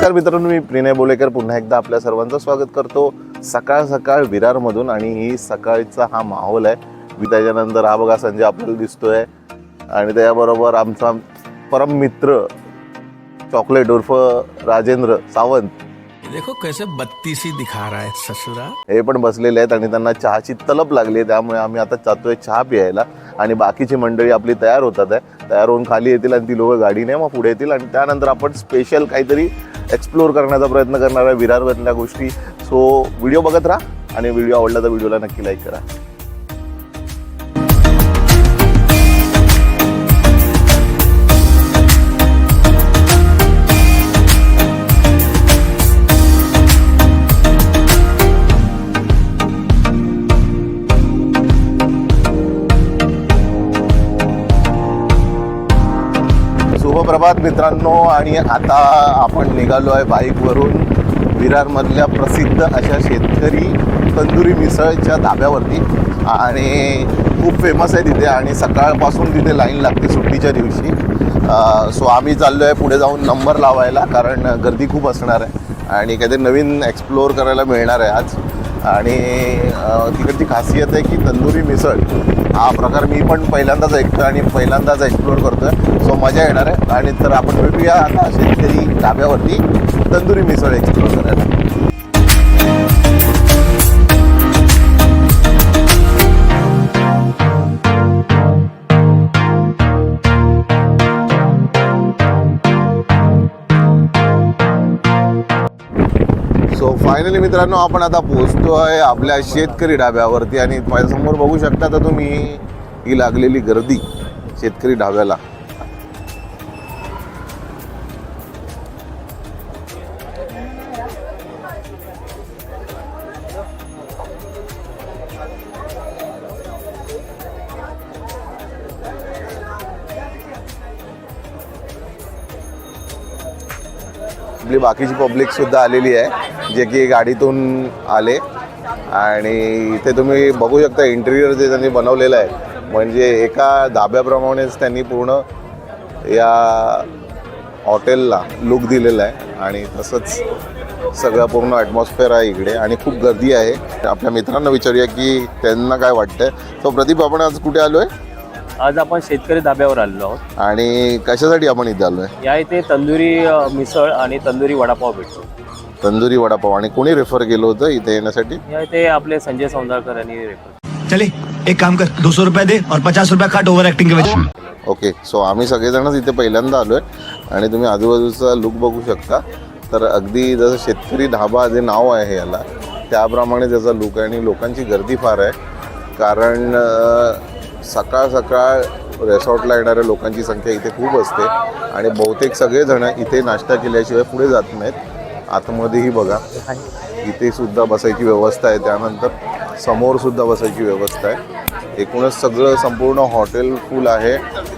नमस्कार मित्रांनो, मी प्रिनय बोलेकर पुन्हा एकदा आपल्या सर्वांचं स्वागत करतो सकाळ सकाळ विरारमधून. आणि ही सकाळचा हा माहोल आहे. त्याच्यानंतर हा बघा संजय आपल्याला दिसतोय आणि त्याच्याबरोबर आमचा परम मित्र चॉकलेट उर्फ राजेंद्र सावंत, देखो कैसे बत्तीसी दिखा रहा है ससुरा, हे पण बसलेले आहेत. आणि त्यांना चहाची तलप लागली आहे, त्यामुळे आम्ही आता जातोय चहा प्यायला. आणि बाकीची मंडळी आपली तयार होतात आहे, तयार होऊन खाली येतील आणि ती लोकं गाडीने मग पुढे येतील. आणि त्यानंतर आपण स्पेशल काहीतरी एक्सप्लोर करण्याचा प्रयत्न करणार आहे विरारमधल्या गोष्टी. सो व्हिडिओ बघत राहा आणि व्हिडिओ आवडला तर व्हिडिओला नक्की लाईक करा. शुभप्रभात मित्रांनो. आणि आता आपण निघालो आहे बाईकवरून विरारमधल्या प्रसिद्ध अशा शेतकरी तंदुरी मिसळच्या धाब्यावरती. आणि खूप फेमस आहे तिथे आणि सकाळपासून तिथे लाईन लागते सुट्टीच्या दिवशी. सो आम्ही चाललो आहे पुढे जाऊन नंबर लावायला, कारण गर्दी खूप असणार आहे आणि काहीतरी नवीन एक्सप्लोअर करायला मिळणार आहे आज. आणि तिकडची खासियत आहे की तंदुरी मिसळ हा प्रकार मी पण पहिल्यांदाच ऐकतो आणि पहिल्यांदाच एक्सप्लोअर करतो आहे. सो मजा येणार आहे. आणि तर आपण भेटूया आता शेतकरी धाब्यावरती तंदुरी मिसळ एक्सप्लोअर करायला. सो फायनली मित्रांनो आपण आता पोहोचतो आहे आपल्या शेतकरी ढाब्यावरती. आणि माझ्यासमोर बघू शकता तर तुम्ही ही लागलेली गर्दी शेतकरी ढाब्याला. आपली बाकीची पब्लिक सुद्धा आलेली आहे, जे की गाडीतून आले. आणि इथे तुम्ही बघू शकता इंटेरियर जे त्यांनी बनवलेलं आहे, म्हणजे एका धाब्याप्रमाणेच त्यांनी पूर्ण या हॉटेलला लुक दिलेला आहे. आणि तसंच सगळं पूर्ण ॲटमॉस्फिअर आहे इकडे आणि खूप गर्दी आहे. आपल्या मित्रांना विचारूया की त्यांना काय वाटतंय. तो प्रदीप, आपण आज कुठे आलो आहे? आज आपण शेतकरी धाब्यावर आलेलो आहोत. आणि कशासाठी आपण इथे आलो आहे? या इथे तंदुरी मिसळ आणि तंदुरी वडापाव भेटतो. तंदुरी वडापाव. आणि कोणी रेफर केलं होतं इथे येण्यासाठी? या इथे आपले संजय सौंदाळकर यांनी रेफर. चले एक काम कर, 200 रुपये दे और 50 रुपये काट ओव्हर ऍक्टिंग के वजह. ओके. सो आम्ही सगळेजणच इथे पहिल्यांदा आलो आहे आणि तुम्ही आजूबाजूचा लुक बघू शकता. तर अगदी जसं शेतकरी ढाबा जे नाव आहे याला, त्याप्रमाणे त्याचा लुक आहे. आणि लोकांची गर्दी फार आहे, कारण सकाळ सकाळ रेसॉर्टला येणाऱ्या लोकांची संख्या इथे खूप असते. आणि बहुतेक सगळेजण इथे नाश्ता केल्याशिवाय पुढे जात नाहीत. आतमध्येही बघा, इथे सुद्धा बसायची व्यवस्था आहे, त्यानंतर समोरसुद्धा बसायची व्यवस्था आहे. एकूणच सगळं संपूर्ण हॉटेल फुल आहे.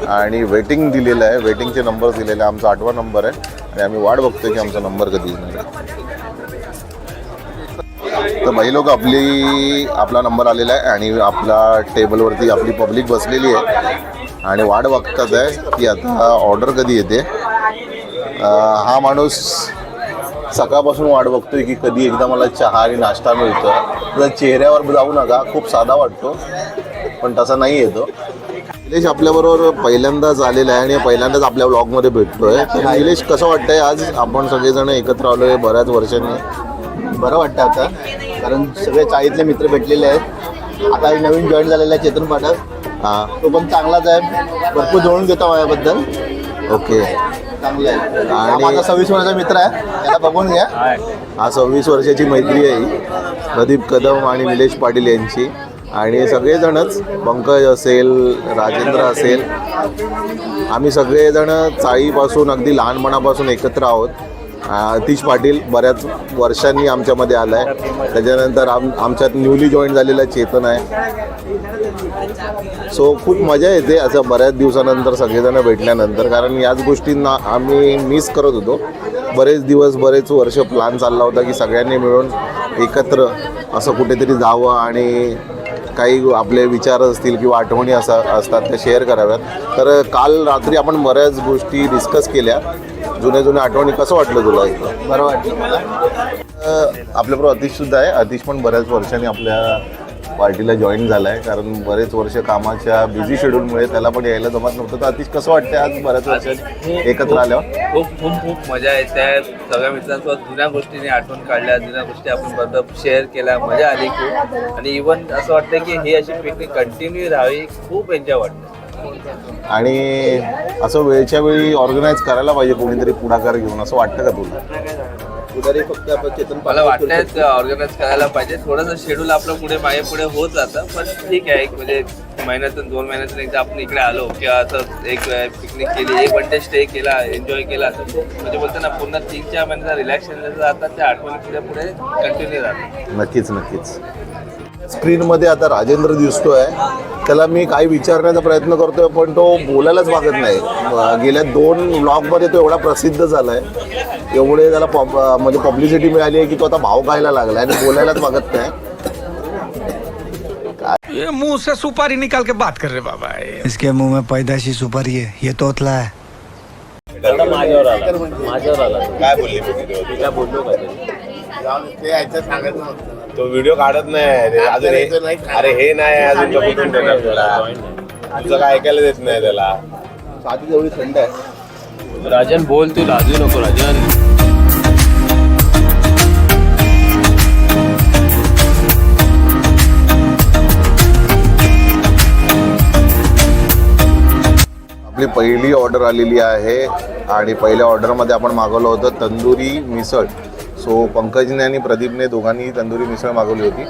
आणि वेटिंग दिलेलं आहे, वेटिंगचे नंबर दिलेले आहे. आमचा 8वा नंबर आहे आणि आम्ही वाट बघतोय की आमचा नंबर कधी येणार आहे. तर बाई लोक आपला नंबर आलेला आहे आणि आपल्या टेबलवरती आपली पब्लिक बसलेली आहे आणि वाट बघतात आहे की आता ऑर्डर कधी येते. हा माणूस सकाळपासून वाट बघतोय की कधी एकदा मला चहा आणि नाश्ता मिळतो. तर चेहऱ्यावर जाऊ नका, खूप साधा वाटतो पण तसा नाही येतो. निलेश आपल्याबरोबर पहिल्यांदाच आलेला आहे आणि पहिल्यांदाच आपल्या ब्लॉगमध्ये भेटतोय. तर निलेश, कसं वाटतंय आज आपण सगळेजण एकत्र आलो आहे बऱ्याच वर्षांनी? बरं वाटतं आता, कारण सगळे चाळीतले मित्र भेटलेले आहेत. आता नवीन जॉईन झालेला आहे चेतन पाठक, तो पण चांगलाच आहे, भरपूर जोडून घेतो माझ्याबद्दल. ओके, चांगलं आहे. हा माझा 26 वर्षाचा मित्र आहे, त्याला बघून घ्या. हा 26 वर्षाची मैत्री आहे ही प्रदीप कदम आणि निलेश पाटील यांची. आणि सगळेजणच, पंकज असेल, राजेंद्र असेल, आम्ही सगळेजण चाळीपासून अगदी लहानपणापासून एकत्र आहोत. अतिश पाटील बऱ्याच वर्षांनी आमच्यामध्ये आला आहे. त्याच्यानंतर आमच्यात न्यूली जॉईन झालेला चेतन आहे. सो खूप मजा येते असं बऱ्याच दिवसानंतर सगळेजण भेटल्यानंतर, कारण याच गोष्टींना आम्ही मिस करत होतो. बरेच दिवस बरेच वर्ष प्लॅन चालला होता की सगळ्यांनी मिळून एकत्र असं कुठेतरी जावं आणि काही आपले विचार असतील किंवा आठवणी असतात त्या शेअर कराव्यात. तर काल रात्री आपण बऱ्याच गोष्टी डिस्कस केल्या. जुन्या आठवणी कसं वाटलं तुला इथं? बरं वाटलं मला. आपल्याबरोबर अतिशसुद्धा आहे. अतिश पण बऱ्याच वर्षांनी आपल्या पार्टीला जॉईन झाला आहे, कारण बरेच वर्ष कामाच्या बिझी शेड्यूलमुळे त्याला पण यायला जमत नव्हतं. तर अतिश कसं वाटतं आज बऱ्याच वर्षांनी एकत्र आल्यावर? खूप मजा येते. सगळ्या मित्रांसोबत जुन्या गोष्टीने आठवण काढल्या, जुन्या गोष्टी आपण बरोबर शेअर केल्या, मजा आली खूप. आणि इव्हन असं वाटतं की ही अशी पिकनिक कंटिन्यू राहावी, खूप एन्जॉय वाटतं. आणि असं वेळच्या वेळी ऑर्गनाईज करायला पाहिजे कोणीतरी पुढाकार घेऊन, असं वाटतं का तुला? पुढारी फक्त आपण चेतन मला वाटतं ऑर्गनाईज करायला पाहिजे. थोडंसं शेड्यूल आपलं पुढे मागे पुढे होत जातं, पण ठीक आहे. एक म्हणजे महिन्यातून 2 महिन्यातून एकदा आपण इकडे आलो किंवा असं एक पिकनिक केली, एक 1 डे स्टे केला, एन्जॉय केला, तर म्हणजे बोलतो ना पूर्ण 3-4 महिन्याचा रिलॅक्सेशन जातात, त्या आठवणी पुढे कंटिन्यू राहतात. नक्कीच. स्क्रीनमध्ये आता राजेंद्र दिसतोय. त्याला मी काही विचारण्याचा प्रयत्न करतोय, पण तो बोलायलाच मागत नाही. गेल्या 2 व्लॉगमध्ये तो एवढा प्रसिद्ध झालाय, एवढे त्याला म्हणजे पब्लिसिटी मिळाली आहे की तो आता भाव खायला लागलाय आणि बोलायलाच मागत नाही. ये मुंह से सुपारी निकाल के बात कर रहे बाबा. इसके मुंह में पैदाशी सुपारी है, ये तोतला है. आता माझ्यावर आला काय बोलली तिला बोललो का तो व्हिडिओ काढत नाही अजून. अरे हे नाही अजून कुठून देणार तुला? तुझं काय ऐकायला देत नाही त्याला. साधी एवढी थंड आहे. राजन बोल, तू लाजू नको राजन. आपली पहिली ऑर्डर आलेली आहे आणि पहिल्या ऑर्डरमध्ये आपण मागवलं होतं तंदुरी मिसळ. सो पंकजने आणि प्रदीपने दोघांनी तंदुरी मिसळ मागवली होती.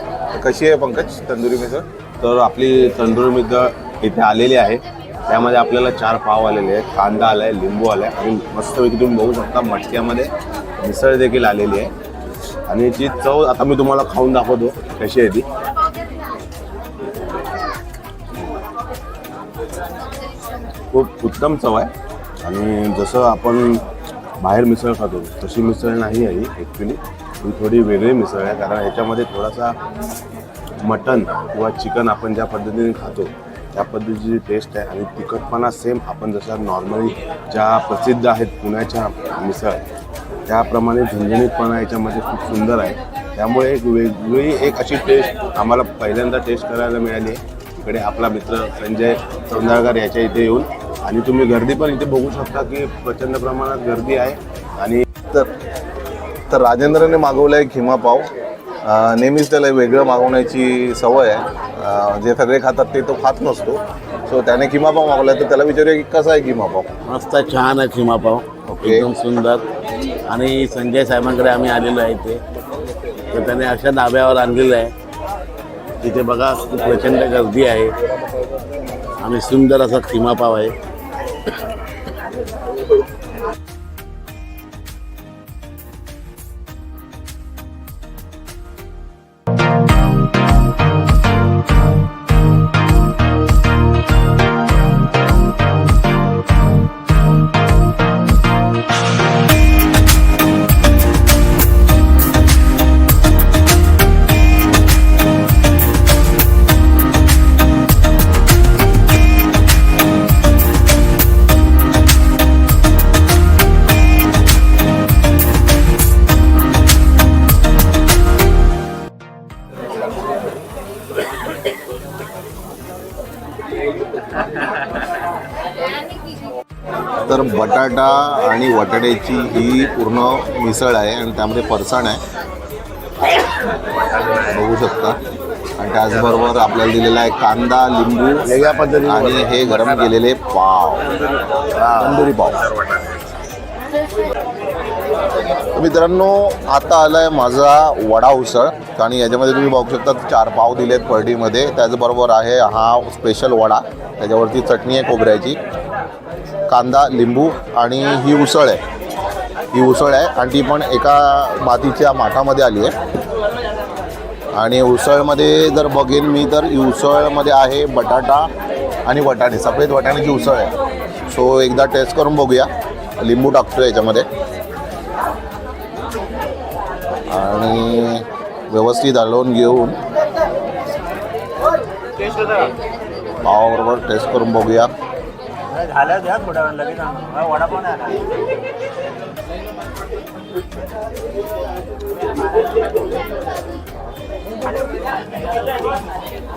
कशी आहे पंकज तंदुरी मिसळ? तर आपली तंदूरी मिसळ इथे आलेली आहे. त्यामध्ये आपल्याला 4 पाव आलेले आहेत, कांदा आला आहे, लिंबू आला आहे आणि मस्तपैकी तुम्ही बघू शकता मटक्यामध्ये मिसळ देखील आलेली आहे. आणि याची चव आता मी तुम्हाला खाऊन दाखवतो कशी आहे ती. खूप उत्तम चव आहे. आणि जसं आपण बाहेर मिसळ खातो तशी मिसळ नाही आहे ही ॲक्च्युली. ही थोडी वेगळी मिसळ आहे, कारण ह्याच्यामध्ये थोडासा मटन किंवा चिकन आपण ज्या पद्धतीने खातो त्या पद्धतीची टेस्ट आहे. आणि तिखटपणा सेम आपण जसं नॉर्मली ज्या प्रसिद्ध आहेत पुण्याच्या मिसळ त्याप्रमाणे झणझणीतपणा याच्यामध्ये खूप सुंदर आहे. त्यामुळे एक वेगळी एक अशी टेस्ट आम्हाला पहिल्यांदा टेस्ट करायला मिळाली आहे. इकडे आपला मित्र संजय सौंदाळकर याच्या इथे येऊन. आणि तुम्ही गर्दी पण इथे बघू शकता की प्रचंड प्रमाणात गर्दी आहे. आणि तर राजेंद्रने मागवलं आहे खिमा पाव. नेहमीच त्याला वेगळं मागवण्याची सवय आहे. जे सगळे खातात ते तो खात नसतो. सो त्याने खिमा पाव मागवला. तर त्याला विचारूया की कसा आहे खिमा पाव? मस्त छान आहे खिमा पाव. ओके. एकदम सुंदर. आणि संजय साहेबांकडे आम्ही आलेलो आहे इथे, तर त्याने अशा धाब्यावर आणलेलं आहे. तिथे बघा खूप प्रचंड गर्दी आहे आणि सुंदर असा खिमा पाव आहे. तर बटाटा आणि वटाण्याची ही पूर्ण मिसळ आहे आणि त्यामध्ये फरसाण आहे बघू शकता. आणि त्याचबरोबर आपल्याला दिलेला आहे कांदा, लिंबू वेगळ्या पद्धतीने आणि हे गरम केलेले पाव, तंदुरी पाव. मित्रांनो आता आला आहे माझा वडा उसळ. आणि याच्यामध्ये तुम्ही बघू शकता 4 पाव दिलेत पर्टीमध्ये. त्याचबरोबर आहे हा स्पेशल वडा, त्याच्यावरती चटणी आहे खोबऱ्याची, कांदा, लिंबू आणि ही उसळ आहे आणि ती पण एका मातीच्या माठामध्ये आली आहे. आणि उसळमध्ये जर बघेन मी तर उसळमध्ये आहे बटाटा आणि वटाणे, सफेद वटाण्याची उसळ आहे. सो एकदा टेस्ट करून बघूया. लिंबू टाकतो याच्यामध्ये आणि व्यवस्थित हलवून घेऊन पावाबरोबर टेस्ट करून बघूया.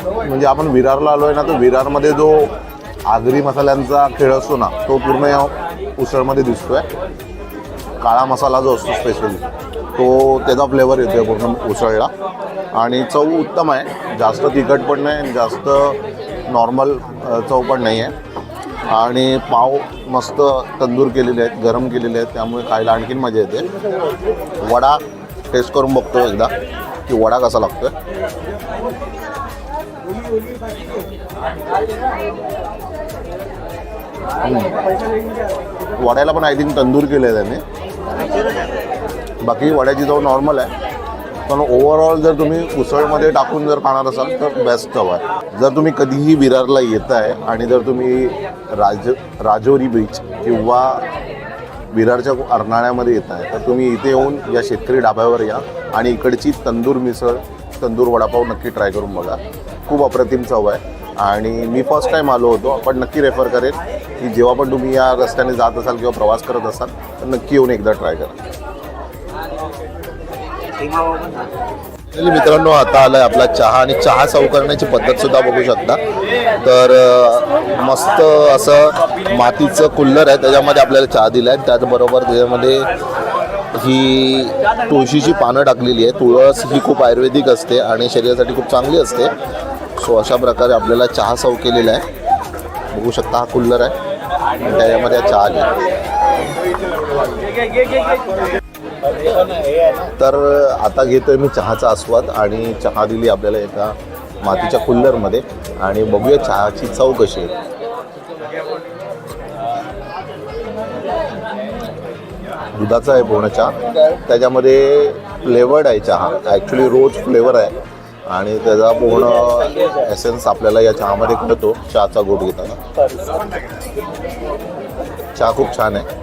म्हणजे आपण विरारला आलोय ना, तर विरारमध्ये जो आगरी मसाल्यांचा खेळ असतो ना, तो पूर्ण या उसळमध्ये दिसतोय. काळा मसाला जो असतो स्पेशली, तो त्याचा फ्लेवर येतोय पूर्ण उसळला. आणि चव उत्तम आहे, जास्त तिखट पण नाही, जास्त नॉर्मल चव पण नाही आहे. आणि पाव मस्त तंदूर केलेले आहेत, गरम केलेले आहेत, त्यामुळे खायला आणखीन मजा येते. वडा टेस्ट करून बघतो एकदा की वडा कसा लागतोय. वड्याला पण आय थिंक तंदूर केलं आहे त्यांनी. बाकी वड्याची चव नॉर्मल आहे, पण ओव्हरऑल जर तुम्ही उसळमध्ये टाकून जर खाणार असाल तर बेस्ट चव आहे. जर तुम्ही कधीही विरारला येत आहे आणि जर तुम्ही राजोरी बीच किंवा विरारच्या अर्नाळ्यामध्ये येत आहे, तर तुम्ही इथे येऊन या शेतकरी ढाब्यावर या आणि इकडची तंदूर मिसळ, तंदूर वडापाव नक्की ट्राय करून बघा. खूप अप्रतिम चव आहे. आणि मी फर्स्ट टाईम आलो होतो, पण नक्की रेफर करेन की जेव्हा पण तुम्ही या रस्त्याने जात असाल किंवा प्रवास करत असाल तर नक्की येऊन एकदा ट्राय करा. मित्रांनो, आता आलाय आपला चहा, आणि चहा सर्व करण्याची पद्धत सुद्धा बघू शकता. तर मस्त असं मातीचं कुल्लर आहे, त्याच्यामध्ये आपल्याला चहा दिला आहे. त्याचबरोबर त्याच्यामध्ये ही तुळशीची पानं टाकलेली आहे. तुळस ही खूप आयुर्वेदिक असते आणि शरीरासाठी खूप चांगली असते. सो अशा प्रकारे आपल्याला चहा सर्व केलेला आहे. बघू शकता हा कुल्लर आहे आणि त्याच्यामध्ये चहा आली. तर आता घेतोय मी चहाचा आस्वाद, आणि चहा दिली आपल्याला एका मातीच्या कुल्लरमध्ये, आणि बघूया चहाची चव कशी आहे. दुधाचा आहे पूर्ण चहा, त्याच्यामध्ये फ्लेवर्ड आहे चहा. ॲक्च्युली रोज फ्लेवर आहे आणि त्याचा पूर्ण एसेन्स आपल्याला या चहामध्ये कळतो चहाचा गोट घेताना. चहा खूप छान आहे.